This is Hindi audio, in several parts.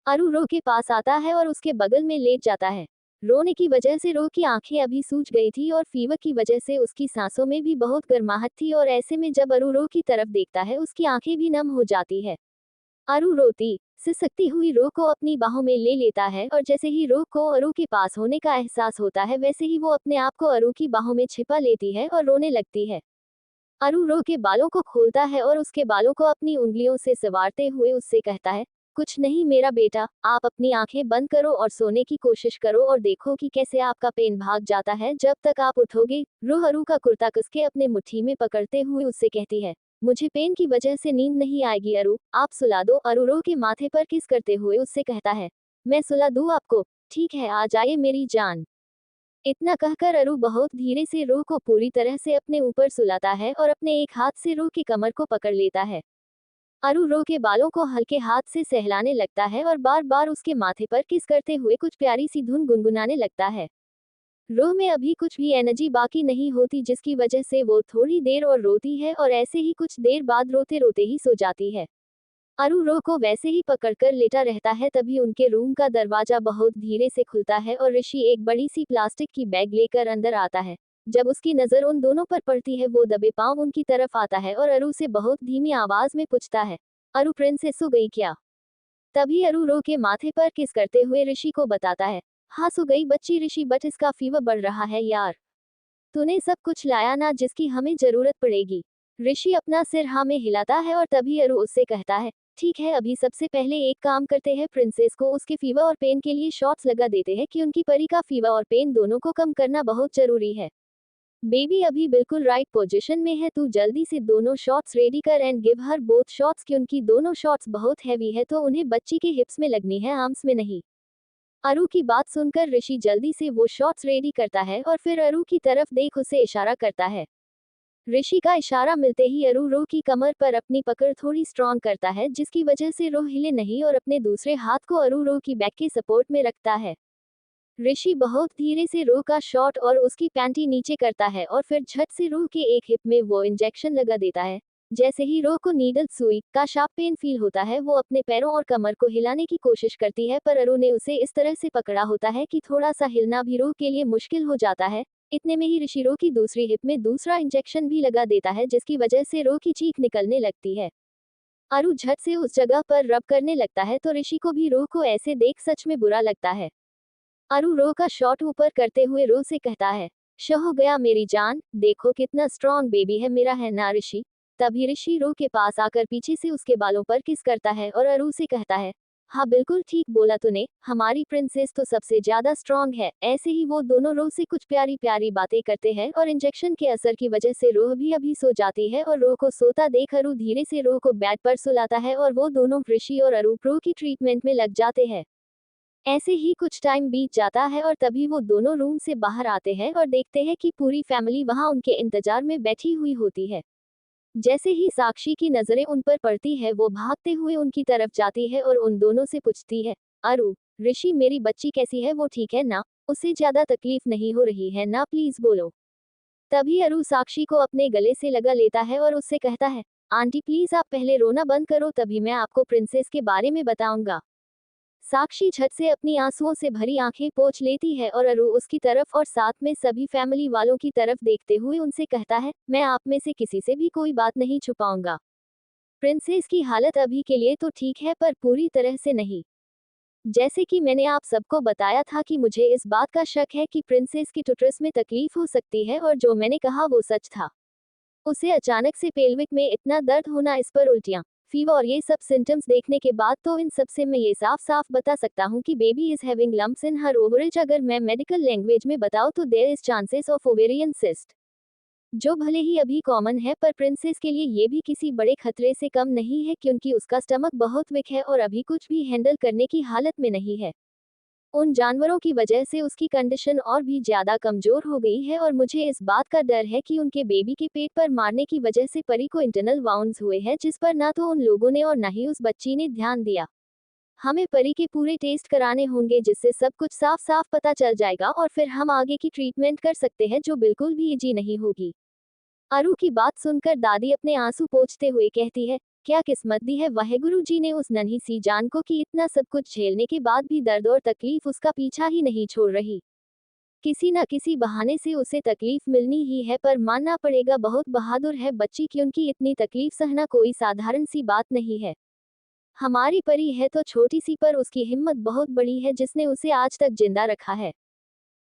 अरु रो के पास आता है और उसके बगल में लेट जाता है। रोने की वजह से रो की आंखें अभी सूज गई थी और फीवर की वजह से उसकी सांसों में भी बहुत गर्माहट थी और ऐसे में जब अरु रो की तरफ देखता है उसकी आंखें भी नम हो जाती है। अरु रोती सिसकती हुई रो को अपनी बाहों में ले लेता है और जैसे ही रो को अरु के पास होने का एहसास होता है वैसे ही वो अपने आप को अरु की बाहों में छिपा लेती है और रोने लगती है। अरु रो के बालों को खोलता है और उसके बालों को अपनी उंगलियों से संवारते हुए उससे कहता है, कुछ नहीं मेरा बेटा, आप अपनी आंखें बंद करो और सोने की कोशिश करो और देखो कि कैसे आपका पेन भाग जाता है जब तक आप उठोगे। रो अरु का कुर्ता कसके अपने मुट्ठी में पकड़ते हुए उससे कहती है, मुझे पेन की वजह से नींद नहीं आएगी अरु, आप सुला दो। अरु रो के माथे पर किस करते हुए उससे कहता है, मैं सुला दूं आपको? ठीक है, आ जाइए मेरी जान। इतना कहकर अरु बहुत धीरे से रो को पूरी तरह से अपने ऊपर सुलाता है और अपने एक हाथ से रो की कमर को पकड़ लेता है। अरु रो के बालों को हल्के हाथ से सहलाने लगता है और बार बार उसके माथे पर किस करते हुए कुछ प्यारी सी धुन गुनगुनाने लगता है। रो में अभी कुछ भी एनर्जी बाकी नहीं होती जिसकी वजह से वो थोड़ी देर और रोती है और ऐसे ही कुछ देर बाद रोते रोते ही सो जाती है। अरु रो को वैसे ही पकड़कर लेटा रहता है तभी उनके रूम का दरवाजा बहुत धीरे से खुलता है और ऋषि एक बड़ी सी प्लास्टिक की बैग लेकर अंदर आता है। जब उसकी नजर उन दोनों पर पड़ती है वो दबे पांव उनकी तरफ आता है और अरु से बहुत धीमी आवाज में पूछता है, अरु प्रिंसेस सो गई क्या? तभी अरु रो के माथे पर किस करते हुए ऋषि को बताता है, हाँ सो गई बच्ची ऋषि, बट इसका फीवर बढ़ रहा है यार। तूने सब कुछ लाया ना जिसकी हमें जरूरत पड़ेगी? ऋषि अपना सिर हाँ में हिलाता है और तभी अरु उससे कहता है, ठीक है, अभी सबसे पहले एक काम करते हैं, प्रिंसेस को उसके फीवर और पेन के लिए शॉट्स लगा देते हैं कि उनकी परी का फीवर और पेन दोनों को कम करना बहुत जरूरी है। बेबी अभी बिल्कुल राइट पोजीशन में है, तू जल्दी से दोनों शॉट्स रेडी कर and give her both shots कि उनकी दोनों शॉट्स बहुत हैवी है तो उन्हें बच्ची के हिप्स में लगनी है, आर्म्स में नहीं। अरु की बात सुनकर ऋषि जल्दी से वो शॉट्स रेडी करता है और फिर अरु की तरफ देख उसे इशारा करता है। ऋषि का इशारा मिलते ही अरु रो की कमर पर अपनी पकड़ थोड़ी स्ट्रॉन्ग करता है जिसकी वजह से रो हिले नहीं और अपने दूसरे हाथ को अरु रो की बैक के सपोर्ट में रखता है। ऋषि बहुत धीरे से रो का शॉट और उसकी पैंटी नीचे करता है और फिर झट से रो के एक हिप में वो इंजेक्शन लगा देता है। जैसे ही रो को नीडल सुई का शार्प पेन फील होता है वो अपने पैरों और कमर को हिलाने की कोशिश करती है पर अरु ने उसे इस तरह से पकड़ा होता है कि थोड़ा सा हिलना भी रो के लिए मुश्किल हो जाता है। इतने में ही ऋषि रो की दूसरी हिप में दूसरा इंजेक्शन भी लगा देता है जिसकी वजह से रो की चीख निकलने लगती है। अरु झट से उस जगह पर रब करने लगता है तो ऋषि को भी रो को ऐसे देख सच में बुरा लगता है। अरु रो का शॉट ऊपर करते हुए रो से कहता है, शो हो गया मेरी जान, देखो कितना स्ट्रॉन्ग बेबी है मेरा, है ना ऋषि? तभी ऋषि रो के पास आकर पीछे से उसके बालों पर किस करता है और अरु से कहता है, हाँ बिल्कुल ठीक बोला तूने, हमारी प्रिंसेस तो सबसे ज्यादा स्ट्रॉन्ग है। ऐसे ही वो दोनों रो से कुछ प्यारी प्यारी बातें करते हैं और इंजेक्शन के असर की वजह से रो भी अभी सो जाती है और रो को सोता देख अरु धीरे से रो को बेड पर सुलाता है और वो दोनों ऋषि और अरु प्रो की ट्रीटमेंट में लग जाते हैं। ऐसे ही कुछ टाइम बीत जाता है और तभी वो दोनों रूम से बाहर आते हैं और देखते हैं कि पूरी फैमिली वहां उनके इंतजार में बैठी हुई होती है। जैसे ही साक्षी की नजरें उन पर पड़ती है वो भागते हुए उनकी तरफ जाती है और उन दोनों से पूछती है, अरु, ऋषि मेरी बच्ची कैसी है, वो ठीक है ना? उसे ज्यादा तकलीफ नहीं हो रही है ना, प्लीज बोलो। तभी अरु साक्षी को अपने गले से लगा लेता है और उससे कहता है, आंटी प्लीज आप पहले रोना बंद करो तभी मैं आपको प्रिंसेस के बारे में बताऊंगा। साक्षी झट से अपनी आंसुओं से भरी आंखें पोंछ लेती है और अरु उसकी तरफ और साथ में सभी फैमिली वालों की तरफ देखते हुए उनसे कहता है, मैं आप में से किसी से भी कोई बात नहीं छुपाऊंगा। प्रिंसेस की हालत अभी के लिए तो ठीक है पर पूरी तरह से नहीं। जैसे कि मैंने आप सबको बताया था कि मुझे इस बात का शक है कि प्रिंसेस की टुटरस में तकलीफ हो सकती है और जो मैंने कहा वो सच था। उसे अचानक से पेल्विक में इतना दर्द होना, इस पर उल्टियां, फीवर और ये सब सिम्टम्स देखने के बाद तो इन सब से मैं ये साफ साफ बता सकता हूँ कि baby is having lumps in her ovaries. अगर मैं मेडिकल लैंग्वेज में बताऊँ तो there is chances of ovarian cyst, जो भले ही अभी कॉमन है पर प्रिंसेस के लिए ये भी किसी बड़े खतरे से कम नहीं है क्योंकि उसका स्टमक बहुत वीक है और अभी कुछ भी हैंडल करने की हालत में नहीं है। उन जानवरों की वजह से उसकी कंडीशन और भी ज्यादा कमजोर हो गई है और मुझे इस बात का डर है कि उनके बेबी के पेट पर मारने की वजह से परी को इंटरनल वाउंड्स हुए हैं जिस पर ना तो उन लोगों ने और ना ही उस बच्ची ने ध्यान दिया। हमें परी के पूरे टेस्ट कराने होंगे जिससे सब कुछ साफ साफ पता चल जाएगा और फिर हम आगे की ट्रीटमेंट कर सकते हैं जो बिल्कुल भी इजी नहीं होगी। अरु की बात सुनकर दादी अपने आंसू पोंछते हुए कहती है, क्या किस्मत दी है वाहेगुरु जी ने उस नन्ही सी जान को कि इतना सब कुछ झेलने के बाद भी दर्द और तकलीफ उसका पीछा ही नहीं छोड़ रही। किसी न किसी बहाने से उसे तकलीफ मिलनी ही है, पर मानना पड़ेगा बहुत बहादुर है बच्ची, क्योंकि इतनी तकलीफ सहना कोई साधारण सी बात नहीं है। हमारी परी है तो छोटी सी, पर उसकी हिम्मत बहुत बड़ी है जिसने उसे आज तक जिंदा रखा है।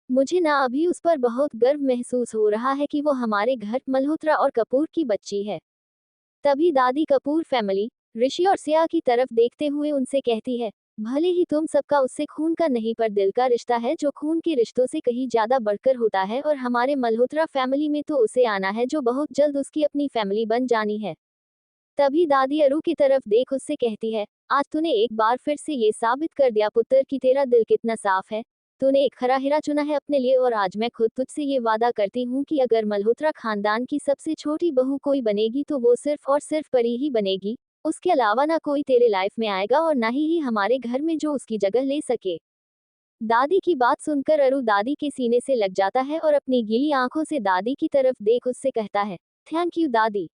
मुझे ना अभी उस पर बहुत गर्व महसूस हो रहा है कि वो हमारे घर मल्होत्रा और कपूर की बच्ची है। तभी दादी कपूर फैमिली ऋषि और सिया की तरफ देखते हुए उनसे कहती है, भले ही तुम सबका उससे खून का नहीं पर दिल का रिश्ता है जो खून के रिश्तों से कहीं ज्यादा बढ़कर होता है, और हमारे मल्होत्रा फैमिली में तो उसे आना है जो बहुत जल्द उसकी अपनी फैमिली बन जानी है। तभी दादी अरु की तरफ देख उससे कहती है, आज तूने एक बार फिर से ये साबित कर दिया पुत्र कि तेरा दिल कितना साफ है। तूने एक खरा हीरा चुना है अपने लिए, और आज मैं खुद तुझसे ये वादा करती हूँ कि अगर मल्होत्रा खानदान की सबसे छोटी बहू कोई बनेगी तो वो सिर्फ और सिर्फ परी ही बनेगी। उसके अलावा ना कोई तेरे लाइफ में आएगा और ना ही हमारे घर में जो उसकी जगह ले सके। दादी की बात सुनकर अरु दादी के सीने से लग जाता है और अपनी गीली आंखों से दादी की तरफ देख उससे कहता है, थैंक यू दादी।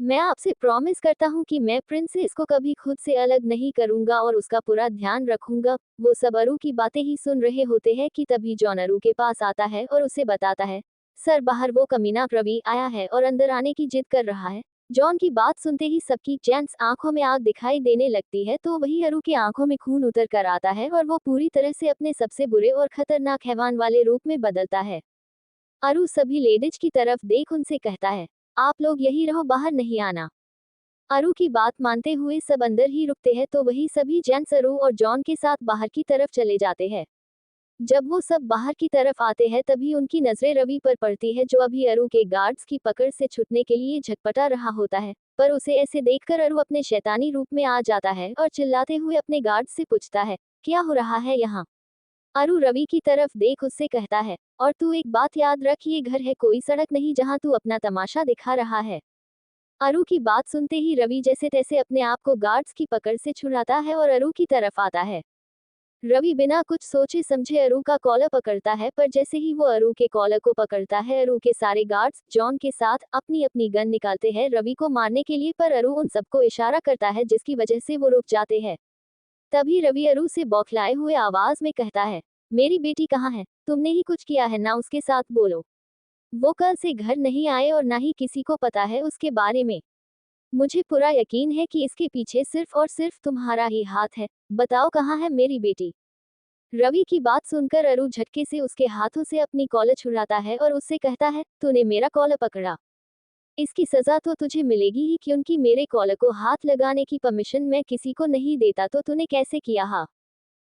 मैं आपसे प्रॉमिस करता हूँ कि मैं प्रिंसेस को कभी खुद से अलग नहीं करूंगा और उसका पूरा ध्यान रखूंगा। वो सब अरु की बातें ही सुन रहे होते हैं कि तभी जॉन अरु के पास आता है और उसे बताता है, सर बाहर वो कमीना रवि आया है और अंदर आने की जिद कर रहा है। जॉन की बात सुनते ही सबकी जेंट्स आंखों में आग दिखाई देने लगती है, तो वही अरु की आंखों में खून उतर कर आता है और वो पूरी तरह से अपने सबसे बुरे और खतरनाक हैवान वाले रूप में बदलता है। अरु सभी लेडीज की तरफ देख उनसे कहता है, आप लोग यही रहो, बाहर नहीं आना। अरु की बात मानते हुए सब अंदर ही रुकते हैं, तो वही सभी जेंट्स अरु और जॉन के साथ बाहर की तरफ चले जाते हैं। जब वो सब बाहर की तरफ आते हैं तभी उनकी नजरें रवि पर पड़ती है, जो अभी अरु के गार्ड्स की पकड़ से छुटने के लिए झटपटा रहा होता है। पर उसे ऐसे देखकर अरु अपने शैतानी रूप में आ जाता है और चिल्लाते हुए अपने गार्ड से पूछता है, क्या हो रहा है यहाँ। अरु रवि की तरफ देख उससे कहता है, और तू एक बात याद रख, ये घर है, कोई सड़क नहीं जहाँ तू अपना तमाशा दिखा रहा है। अरु की बात सुनते ही रवि जैसे तैसे अपने आप को गार्ड्स की पकड़ से छुड़ाता है और अरु की तरफ आता है। रवि बिना कुछ सोचे समझे अरु का कॉलर पकड़ता है, पर जैसे ही वो अरु के कॉलर को पकड़ता है अरु के सारे गार्ड्स जॉन के साथ अपनी अपनी गन निकालते हैं रवि को मारने के लिए, पर अरु उन सबको इशारा करता है जिसकी वजह से वो रुक जाते हैं। तभी रवि अरु से बौखलाए हुए आवाज में कहता है, मेरी बेटी कहाँ है, तुमने ही कुछ किया है ना, उसके साथ बोलो। वो कल से घर नहीं आए और ना ही किसी को पता है उसके बारे में। मुझे पूरा यकीन है कि इसके पीछे सिर्फ और सिर्फ तुम्हारा ही हाथ है। बताओ कहाँ है मेरी बेटी। रवि की बात सुनकर अरु झटके से उसके हाथों से अपनी कॉलर छुड़ाता है और उससे कहता है, तूने मेरा कॉलर पकड़ा, इसकी सजा तो तुझे मिलेगी ही, क्योंकि मेरे कॉलर को हाथ लगाने की परमिशन मैं किसी को नहीं देता, तो तूने कैसे किया हा।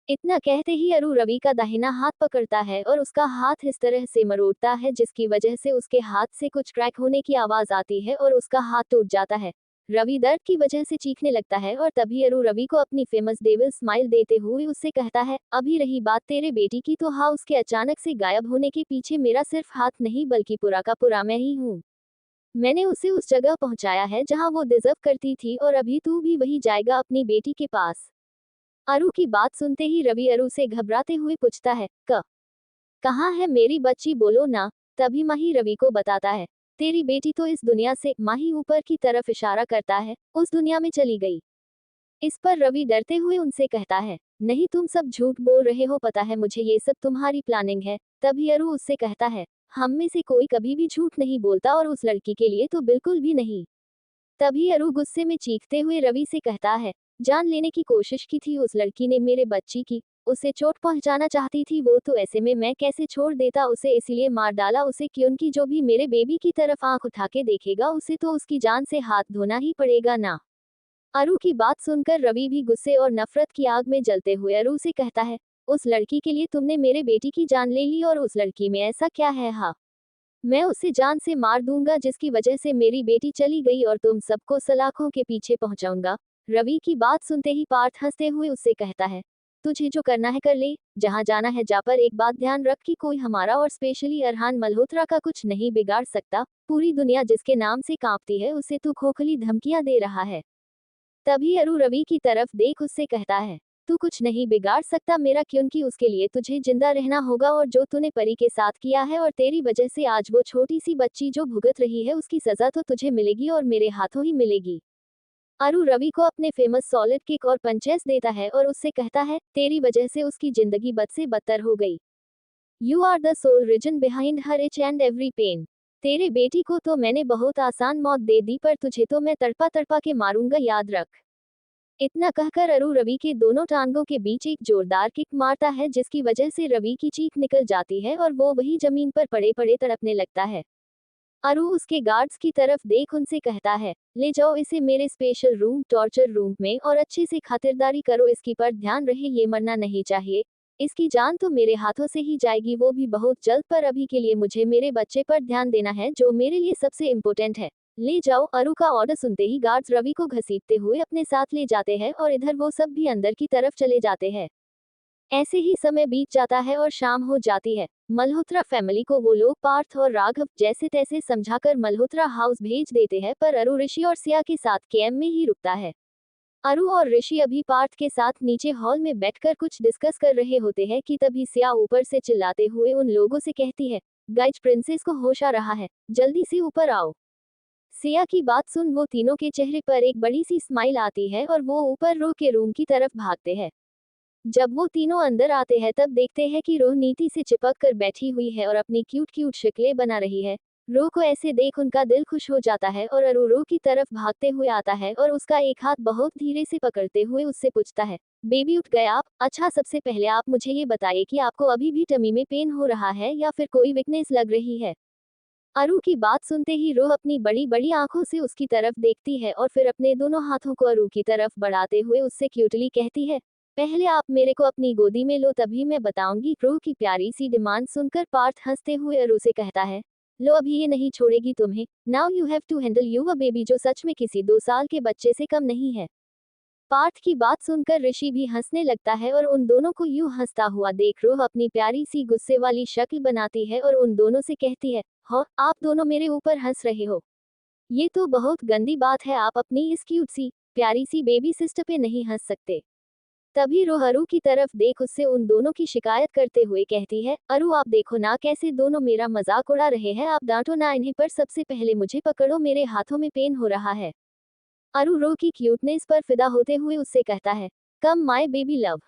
इतना कहते ही अरु रवि का दाहिना हाथ पकड़ता है और उसका हाथ इस तरह से मरोड़ता है जिसकी वजह से उसके हाथ से कुछ क्रैक होने की आवाज आती है और उसका हाथ टूट जाता है। रवि दर्द की वजह से चीखने लगता है और तभी अरु रवि को अपनी फेमस डेविल स्माइल देते हुए उससे कहता है, अभी रही बात तेरे बेटी की, तो हाँ, उसके अचानक से गायब होने के पीछे मेरा सिर्फ हाथ नहीं बल्कि पूरा का पूरा मैं ही हूँ। मैंने उसे उस जगह पहुंचाया है जहां वो डिजर्व करती थी, और अभी तू भी वही जाएगा अपनी बेटी के पास। अरु की बात सुनते ही रवि अरु से घबराते हुए पूछता है, कहाँ है मेरी बच्ची, बोलो ना। तभी माही रवि को बताता है, तेरी बेटी तो इस दुनिया से, माही ऊपर की तरफ इशारा करता है, उस दुनिया में चली गई। इस पर रवि डरते हुए उनसे कहता है, नहीं, तुम सब झूठ बोल रहे हो, पता है मुझे ये सब तुम्हारी प्लानिंग है। तभी अरु उससे कहता है, हम में से कोई कभी भी झूठ नहीं बोलता, और उस लड़की के लिए तो बिल्कुल भी नहीं। तभी अरु गुस्से में चीखते हुए रवि से कहता है, जान लेने की कोशिश की थी उस लड़की ने मेरे बच्ची की, उसे चोट पहुंचाना चाहती थी वो, तो ऐसे में मैं कैसे छोड़ देता उसे, इसलिए मार डाला उसे, क्योंकि जो भी मेरे बेबी की तरफ आंख उठा के देखेगा उसे तो उसकी जान से हाथ धोना ही पड़ेगा ना। अरु की बात सुनकर रवि भी गुस्से और नफरत की आग में जलते हुए अरु से कहता है, उस लड़की के लिए तुमने मेरे बेटी की जान ले ली, और उस लड़की में ऐसा क्या है, हाँ, मैं उसे जान से मार दूंगा जिसकी वजह से मेरी बेटी चली गई, और तुम सबको सलाखों के पीछे पहुंचाऊंगा। रवि की बात सुनते ही पार्थ हंसते हुए उससे कहता है, तुझे जो करना है कर ले, जहां जाना है जा, पर एक बात ध्यान रख कि कोई हमारा और स्पेशली अरहान मल्होत्रा का कुछ नहीं बिगाड़ सकता। पूरी दुनिया जिसके नाम से कांपती है उसे तू खोखली धमकियां दे रहा है। तभी अरु रवि की तरफ देख उससे कहता है, तू कुछ नहीं बिगाड़ सकता मेरा, क्योंकि उसके लिए तुझे जिंदा रहना होगा, और जो तूने परी के साथ किया है, और तेरी वजह से आज वो छोटी सी बच्ची जो भुगत रही है उसकी सजा तो तुझे मिलेगी और मेरे हाथों ही मिलेगी। अरु रवि को अपने फेमस सॉलिड किक और पंचेस देता है और उससे कहता है, तेरी वजह से उसकी जिंदगी बद से बदतर हो गई। You are the sole reason behind her each and every pain. तेरे बेटी को तो मैंने बहुत आसान मौत दे दी, पर तुझे तो मैं तड़पा तड़पा के मारूंगा, याद रख। इतना कहकर अरु रवि के दोनों टांगों के बीच एक जोरदार किक मारता है, जिसकी वजह से रवि की चीख निकल जाती है और वो वही जमीन पर पड़े पड़े तड़पने लगता है। अरु उसके गार्ड्स की तरफ देख उनसे कहता है, ले जाओ इसे मेरे स्पेशल रूम, टॉर्चर रूम में, और अच्छे से खातिरदारी करो इसकी, पर ध्यान रहे ये मरना नहीं चाहिए। इसकी जान तो मेरे हाथों से ही जाएगी, वो भी बहुत जल्द, पर अभी के लिए मुझे मेरे बच्चे पर ध्यान देना है, जो मेरे लिए सबसे इम्पोर्टेंट है। ले जाओ। अरु का ऑर्डर सुनते ही गार्ड्स रवि को घसीटते हुए अपने साथ ले जाते हैं और इधर वो सब भी अंदर की तरफ चले जाते हैं। ऐसे ही समय बीत जाता है और शाम हो जाती है। मल्होत्रा फैमिली को वो लोग पार्थ और राघव जैसे तैसे समझाकर मल्होत्रा हाउस भेज देते हैं, पर अरु ऋषि और सिया के साथ कैम्प में ही रुकता है। अरु और ऋषि अभी पार्थ के साथ नीचे हॉल में बैठकर कुछ डिस्कस कर रहे होते हैं कि तभी सिया ऊपर से चिल्लाते हुए उन लोगों से कहती है, गाइज प्रिंसेस को होश आ रहा है, जल्दी से ऊपर आओ। सिया की बात सुन वो तीनों के चेहरे पर एक बड़ी सी स्माइल आती है और वो ऊपर रो के रूम की तरफ भागते हैं। जब वो तीनों अंदर आते हैं तब देखते हैं कि रोह नीति से चिपक कर बैठी हुई है और अपनी क्यूट क्यूट शक्लें बना रही है। रोह को ऐसे देख उनका दिल खुश हो जाता है और अरु रोह की तरफ भागते हुए आता है और उसका एक हाथ बहुत धीरे से पकड़ते हुए उससे पूछता है, बेबी उठ गए आप? अच्छा, सबसे पहले आप मुझे ये बताइए कि आपको अभी भी टमी में पेन हो रहा है या फिर कोई वीकनेस लग रही है? अरु की बात सुनते ही रोह अपनी बड़ी बड़ी आंखों से उसकी तरफ देखती है और फिर अपने दोनों हाथों को अरु की तरफ बढ़ाते हुए उससे क्यूटली कहती है, पहले आप मेरे को अपनी गोदी में लो तभी मैं बताऊंगी। रोह की प्यारी सी डिमांड सुनकर पार्थ हंसते हुए अरु से कहता है, लो अभी ये नहीं छोड़ेगी तुम्हें। Now you have to handle you a baby, जो सच में किसी 2 साल के बच्चे से कम नहीं है। पार्थ की बात सुनकर ऋषि भी हंसने लगता है और उन दोनों को यूं हंसता हुआ देख रोह अपनी प्यारी सी गुस्से वाली शक्ल बनाती है और उन दोनों से कहती है, हो आप दोनों मेरे ऊपर हंस रहे हो? ये तो बहुत गंदी बात है, आप अपनी इस क्यूट सी प्यारी सी बेबी सिस्टर पे नहीं हंस सकते। तभी रोह अरु की तरफ देख उससे उन दोनों की शिकायत करते हुए कहती है, अरु आप देखो ना कैसे दोनों मेरा मजाक उड़ा रहे हैं, आप डांटो ना इन्हें, पर सबसे पहले मुझे पकड़ो, मेरे हाथों में पेन हो रहा है। अरु रोह की क्यूटनेस पर फिदा होते हुए उससे कहता है, कम माय बेबी लव।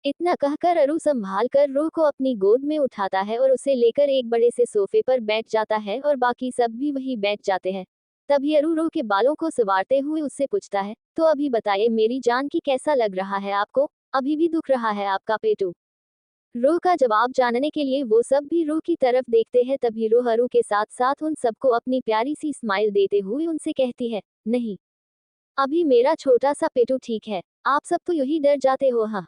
इतना कहकर अरु संभाल कर रोह को अपनी गोद में उठाता है और उसे लेकर एक बड़े से सोफे पर बैठ जाता है और बाकी सब भी वही बैठ जाते हैं। तभी अरु रोह के बालों को संवारते हुए उससे पूछता है, तो अभी बताइए मेरी जान की कैसा लग रहा है आपको? अभी भी दुख रहा है आपका पेटू? रोह का जवाब जानने के लिए वो सब भी रोह की तरफ देखते हैं। तभी रोह अरु के साथ साथ उन सबको अपनी प्यारी सी स्माइल देते हुए उनसे कहती है, नहीं, अभी मेरा छोटा सा पेटू ठीक है, आप सब तो यही डर जाते हो। हाँ।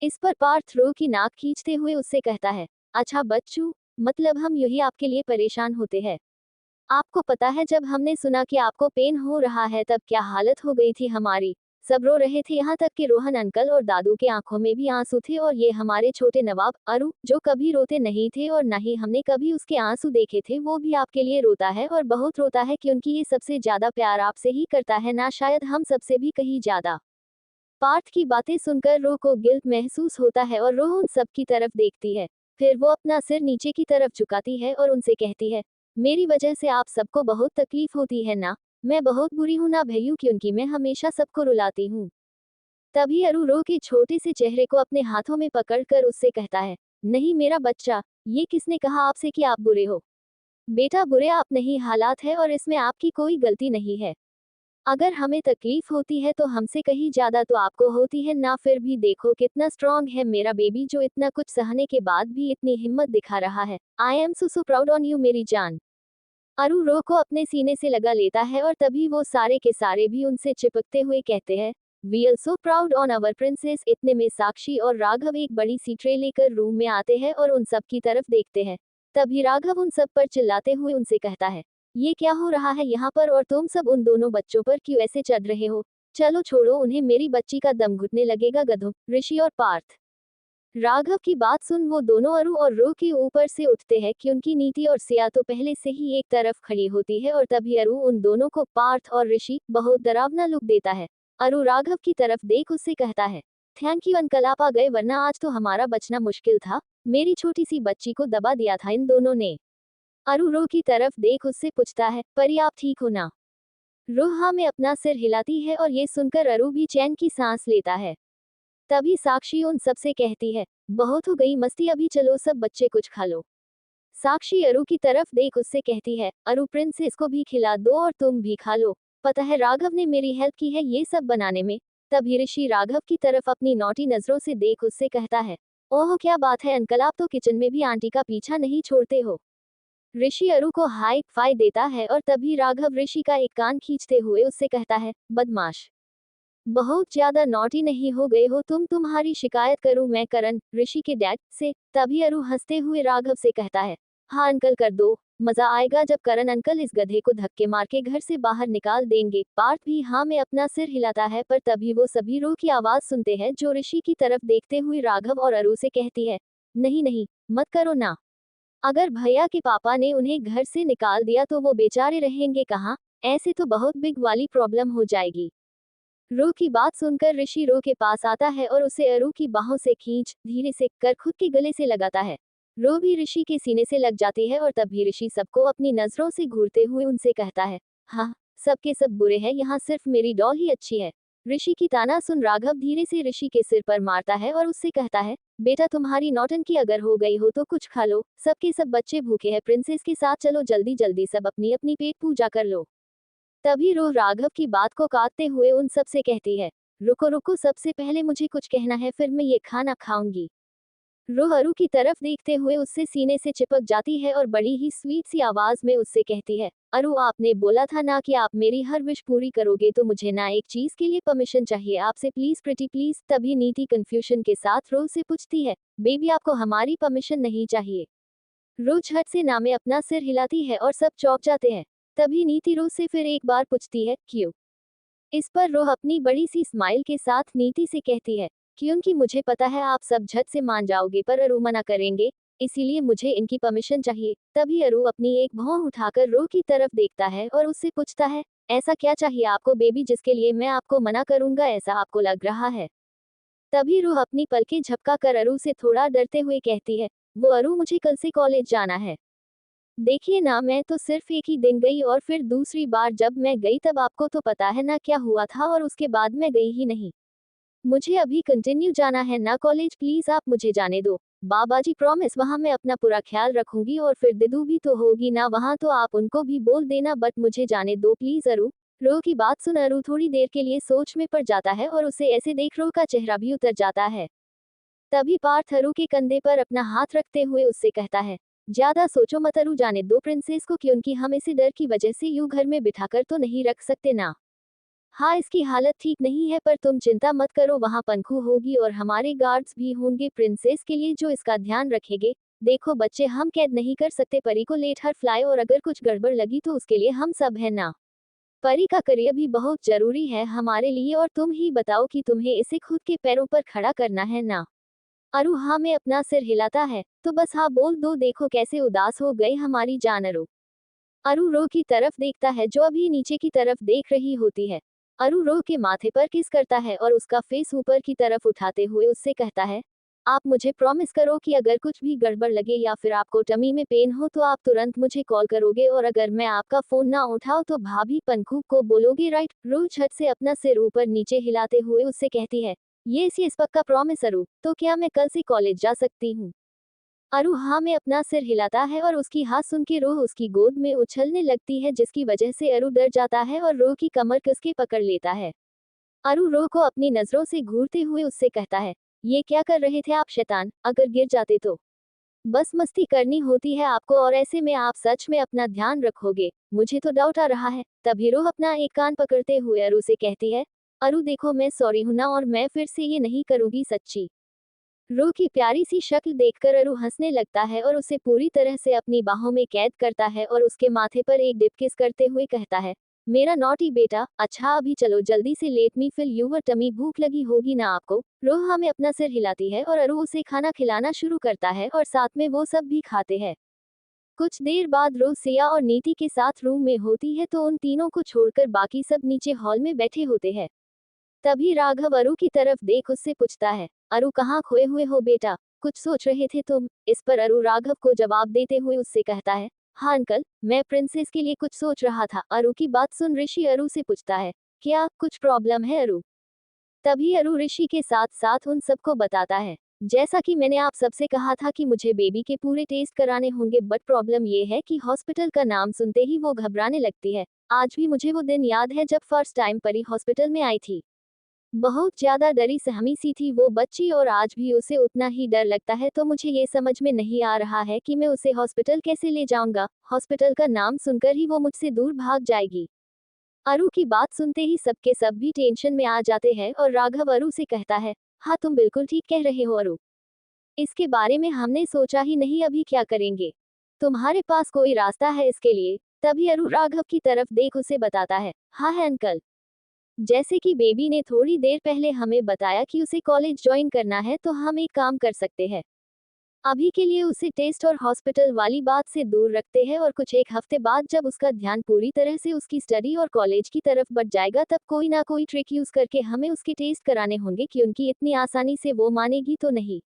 इस पर पार्थ रोह की नाक खींचते हुए उससे कहता है, अच्छा बच्चू, मतलब हम यही आपके लिए परेशान होते हैं। आपको पता है जब हमने सुना कि आपको पेन हो रहा है तब क्या हालत हो गई थी हमारी। सब रो रहे थे, यहाँ तक कि रोहन अंकल और दादू के आंखों में भी आंसू थे, और ये हमारे छोटे नवाब अरु जो कभी रोते नहीं थे और न ही हमने कभी उसके आंसू देखे थे, वो भी आपके लिए रोता है और बहुत रोता है, क्योंकि ये सबसे ज्यादा प्यार आपसे ही करता है ना, शायद हम सबसे भी कहीं ज्यादा। पार्थ की बातें सुनकर रोह को गिल्ट महसूस होता है और रोह उन सब की तरफ देखती है। फिर वो अपना सिर नीचे की तरफ झुकाती है और उनसे कहती है, मेरी वजह से आप सबको बहुत तकलीफ होती है ना? मैं बहुत बुरी हूं ना भैयू, क्योंकि मैं हमेशा सबको रुलाती हूँ। तभी अरु रोह के छोटे से चेहरे को अपने हाथों में पकड़कर उससे कहता है, नहीं मेरा बच्चा, ये किसने कहा आपसे कि आप बुरे हो? बेटा बुरे आप नहीं, हालात है, और इसमें आपकी कोई गलती नहीं है। अगर हमें तकलीफ होती है तो हमसे कहीं ज्यादा तो आपको होती है ना, फिर भी देखो कितना स्ट्रांग है मेरा बेबी, जो इतना कुछ सहने के बाद भी इतनी हिम्मत दिखा रहा है। I am so proud on you मेरी जान। अरु रोह को अपने सीने से लगा लेता है और तभी वो सारे के सारे भी उनसे चिपकते हुए कहते हैं, we are so proud on our princess. इतने में साक्षी और राघव एक बड़ी सी ट्रे लेकर रूम में आते हैं और उन सब की तरफ देखते हैं। तभी राघव उन सब पर चिल्लाते हुए उनसे कहता है, ये क्या हो रहा है यहाँ पर, और तुम सब उन दोनों बच्चों पर क्यों ऐसे चढ़ रहे हो? चलो छोड़ो उन्हें, मेरी बच्ची का दम घुटने लगेगा गधों। ऋषि और पार्थ। राघव की बात सुन वो दोनों अरु और रोह के ऊपर से उठते हैं, क्योंकि नीति और सिया तो पहले से ही एक तरफ खड़ी होती है, और तभी अरु उन दोनों को पार्थ और ऋषि बहुत डरावना लुक देता है। अरु राघव की तरफ देख उससे कहता है, थैंक यू अंकल, आप आ गए, वरना आज तो हमारा बचना मुश्किल था। मेरी छोटी सी बच्ची को दबा दिया था इन दोनों ने। अरु रोह की तरफ देख उससे पूछता है, परी आप ठीक हो ना? रोहा में अपना सिर हिलाती है और ये सुनकर अरु भी चैन की सांस लेता है। तभी साक्षी उन सबसे कहती है, बहुत हो गई मस्ती, अभी चलो सब बच्चे कुछ खा लो। साक्षी अरु की तरफ देख उससे कहती है, अरु प्रिंसेस को भी खिला दो और तुम भी खा लो। पता है राघव ने मेरी हेल्प की है ये सब बनाने में। तभी ऋषि राघव की तरफ अपनी नौटी नजरों से देख उससे कहता है, ओह क्या बात है अंकल, आप तो किचन में भी आंटी का पीछा नहीं छोड़ते हो। ऋषि अरु को हाई फाई देता है और तभी राघव ऋषि का एक कान खींचते हुए उससे कहता है, बदमाश, बहुत ज्यादा नॉटी नहीं हो गए हो तुम, तुम्हारी शिकायत करूं मैं करण, ऋषि के डैड से। तभी अरु हंसते हुए राघव से कहता है, हाँ अंकल कर दो, मजा आएगा जब करण अंकल इस गधे को धक्के मार के घर से बाहर निकाल देंगे। पार्थ भी हाँ में अपना सिर हिलाता है, पर तभी वो सभी रो की आवाज सुनते हैं जो ऋषि की तरफ देखते हुए राघव और अरु से कहती है, नहीं नहीं, मत करो ना। अगर भैया के पापा ने उन्हें घर से निकाल दिया तो वो बेचारे रहेंगे कहाँ, ऐसे तो बहुत बिग वाली प्रॉब्लम हो जाएगी। रो की बात सुनकर ऋषि रो के पास आता है और उसे अरु की बाहों से खींच धीरे से कर खुद के गले से लगाता है। रो भी ऋषि के सीने से लग जाती है और तभी ऋषि सबको अपनी नजरों से घूरते हुए उनसे कहता है, हाँ सबके सब बुरे हैं, यहाँ सिर्फ मेरी डॉल ही अच्छी है। ऋषि की ताना सुन राघव धीरे से ऋषि के सिर पर मारता है और उससे कहता है, बेटा तुम्हारी नौटंकी अगर हो गई हो तो कुछ खा लो, सबके सब बच्चे भूखे हैं, प्रिंसेस के साथ चलो जल्दी जल्दी सब अपनी अपनी पेट पूजा कर लो। तभी रूह राघव की बात को काटते हुए उन सब से कहती है, रुको रुको, सबसे पहले मुझे कुछ कहना है, फिर मैं ये खाना खाऊंगी। रूह अरु की तरफ देखते हुए उससे सीने से चिपक जाती है और बड़ी ही स्वीट सी आवाज में उससे कहती है, अरु आपने बोला था ना कि आप मेरी हर विश पूरी करोगे, तो मुझे ना एक चीज के लिए परमिशन चाहिए आपसे, प्लीज प्रिटी प्लीज। तभी नीति कंफ्यूजन के साथ रूह से पूछती है, बेबी आपको हमारी परमिशन नहीं चाहिए। रूह झट से ना में अपना सिर हिलाती है और सब चौंक जाते हैं। तभी नीति रूह से फिर एक बार पूछती है, क्यों? इस पर रूह अपनी बड़ी सी स्माइल के साथ नीति से कहती है, क्योंकि मुझे पता है आप सब झट से मान जाओगे पर अरु मना करेंगे, इसीलिए मुझे इनकी परमिशन चाहिए। तभी अरु अपनी एक भौं उठाकर रूह की तरफ देखता है और उससे पूछता है, ऐसा क्या चाहिए आपको बेबी जिसके लिए मैं आपको मना करूंगा, ऐसा आपको लग रहा है? तभी रूह अपनी पलकें झपका कर अरु से थोड़ा डरते हुए कहती है, वो अरु मुझे कल से कॉलेज जाना है। देखिए ना, मैं तो सिर्फ एक ही दिन गई और फिर दूसरी बार जब मैं गई तब आपको तो पता है ना क्या हुआ था, और उसके बाद मैं गई ही नहीं। मुझे अभी कंटिन्यू जाना है ना कॉलेज, प्लीज आप मुझे जाने दो। बाबा जी प्रॉमिस, वहाँ मैं अपना पूरा ख्याल रखूंगी, और फिर दिदू भी तो होगी ना वहाँ, तो आप उनको भी बोल देना, बट मुझे जाने दो प्लीज अरु। रो की बात सुन अरु थोड़ी देर के लिए सोच में पड़ जाता है और उसे ऐसे देख रो का चेहरा भी उतर जाता है। तभी पार्थ अरु के कंधे पर अपना हाथ रखते हुए उससे कहता है, ज्यादा सोचो मत अरु, जाने दो प्रिंसेस को, क्योंकि हम इसे डर की वजह से यूं घर में बिठाकर तो नहीं रख सकते ना। हाँ इसकी हालत ठीक नहीं है, पर तुम चिंता मत करो, वहाँ पंखू होगी और हमारे गार्ड्स भी होंगे प्रिंसेस के लिए जो इसका ध्यान रखेंगे। देखो बच्चे, हम कैद नहीं कर सकते परी को, लेट हर फ्लाई, और अगर कुछ गड़बड़ लगी तो उसके लिए हम सब है ना। परी का करियर भी बहुत जरूरी है हमारे लिए, और तुम ही बताओ कि तुम्हें इसे खुद के पैरों पर खड़ा करना है ना। अरु हाँ में अपना सिर हिलाता है, तो बस हाँ बोल दो, देखो कैसे उदास हो गए हमारी जान अरु। अरु रो की तरफ देखता है जो अभी नीचे की तरफ देख रही होती है। अरु रो के माथे पर किस करता है और उसका फेस ऊपर की तरफ उठाते हुए उससे कहता है, आप मुझे प्रॉमिस करो कि अगर कुछ भी गड़बड़ लगे या फिर आपको टमी में पेन हो तो आप तुरंत मुझे कॉल करोगे, और अगर मैं आपका फोन ना उठाओ तो भाभी पंखू को बोलोगे, राइट? रो झट से अपना सिर ऊपर नीचे हिलाते हुए उससे कहती है, ये पक्का प्रॉमिस अरु, तो क्या मैं कल से कॉलेज जा सकती हूँ? अरु हाँ में अपना सिर हिलाता है और उसकी हाथ सुन के रोह उसकी गोद में उछलने लगती है, जिसकी वजह से अरु डर जाता है और रोह की कमर कस के पकड़ लेता है। अरु रोह को अपनी नजरों से घूरते हुए उससे कहता है, ये क्या कर रहे थे आप शैतान, अगर गिर जाते तो? बस मस्ती करनी होती है आपको, और ऐसे में आप सच में अपना ध्यान रखोगे? मुझे तो डाउट आ रहा है। तभी रोह अपना एक कान पकड़ते हुए अरु से कहती है, अरु देखो मैं सॉरी हूं ना, और मैं फिर से ये नहीं करूंगी सच्ची। रो की प्यारी सी शक्ल देखकर अरु हंसने लगता है और उसे पूरी तरह से अपनी बाहों में कैद करता है और उसके माथे पर एक डिप किस करते हुए कहता है, मेरा नॉटी बेटा, अच्छा अभी चलो जल्दी से, let me fill your tummy, भूख लगी होगी ना आपको। रोहा में अपना सिर हिलाती है और अरु उसे खाना खिलाना शुरू करता है और साथ में वो सब भी खाते हैं। कुछ देर बाद रोह सिया और नीति के साथ रूम में होती है, तो उन तीनों को छोड़कर बाकी सब नीचे हॉल में बैठे होते हैं। तभी राघव अरु की तरफ देख उससे पूछता है, अरु कहाँ खोए हुए हो बेटा, कुछ सोच रहे थे तुम? इस पर अरु राघव को जवाब देते हुए उससे कहता है, हाँ अंकल, मैं प्रिंसेस के लिए कुछ सोच रहा था। अरु की बात सुन ऋषि अरु से पूछता है, क्या कुछ प्रॉब्लम है अरु? तभी अरु ऋषि के साथ साथ उन सबको बताता है, जैसा कि मैंने आप सबसे कहा था कि मुझे बेबी के पूरे टेस्ट कराने होंगे, बट प्रॉब्लम ये है कि हॉस्पिटल का नाम सुनते ही वो घबराने लगती है। आज भी मुझे वो दिन याद है जब फर्स्ट टाइम परी हॉस्पिटल में आई थी। बहुत ज्यादा डरी सहमी सी थी वो बच्ची और आज भी उसे उतना ही डर लगता है, तो मुझे ये समझ में नहीं आ रहा है कि मैं उसे हॉस्पिटल कैसे ले जाऊंगा। हॉस्पिटल का नाम सुनकर ही वो मुझसे दूर भाग जाएगी। अरु की बात सुनते ही सबके सब भी टेंशन में आ जाते हैं और राघव अरु से कहता है, हाँ तुम बिल्कुल ठीक कह रहे हो अरु, इसके बारे में हमने सोचा ही नहीं, अभी क्या करेंगे? तुम्हारे पास कोई रास्ता है इसके लिए? तभी अरु राघव की तरफ देख उसे बताता है, हाँ है अंकल। जैसे कि बेबी ने थोड़ी देर पहले हमें बताया कि उसे कॉलेज ज्वाइन करना है, तो हम एक काम कर सकते हैं। अभी के लिए उसे टेस्ट और हॉस्पिटल वाली बात से दूर रखते हैं और कुछ एक हफ्ते बाद जब उसका ध्यान पूरी तरह से उसकी स्टडी और कॉलेज की तरफ बढ़ जाएगा, तब कोई ना कोई ट्रिक यूज करके हमें उसके टेस्ट कराने होंगे, क्योंकि इतनी आसानी से वो मानेगी तो नहीं।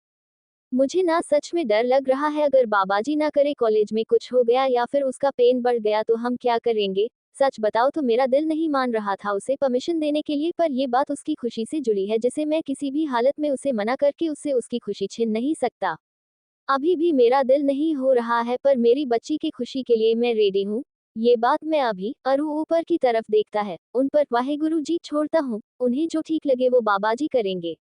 मुझे ना सच में डर लग रहा है, अगर बाबाजी ना करे कॉलेज में कुछ हो गया या फिर उसका पेन बढ़ गया तो हम क्या करेंगे? सच बताओ तो मेरा दिल नहीं मान रहा था उसे परमिशन देने के लिए, पर ये बात उसकी खुशी से जुड़ी है जिसे मैं किसी भी हालत में उसे मना करके उससे उसकी खुशी छीन नहीं सकता। अभी भी मेरा दिल नहीं हो रहा है, पर मेरी बच्ची की खुशी के लिए मैं रेडी हूँ। ये बात मैं अभी अरु ऊपर की तरफ देखता है, उन पर वाहेगुरु जी छोड़ता हूँ, उन्हें जो ठीक लगे वो बाबाजी करेंगे।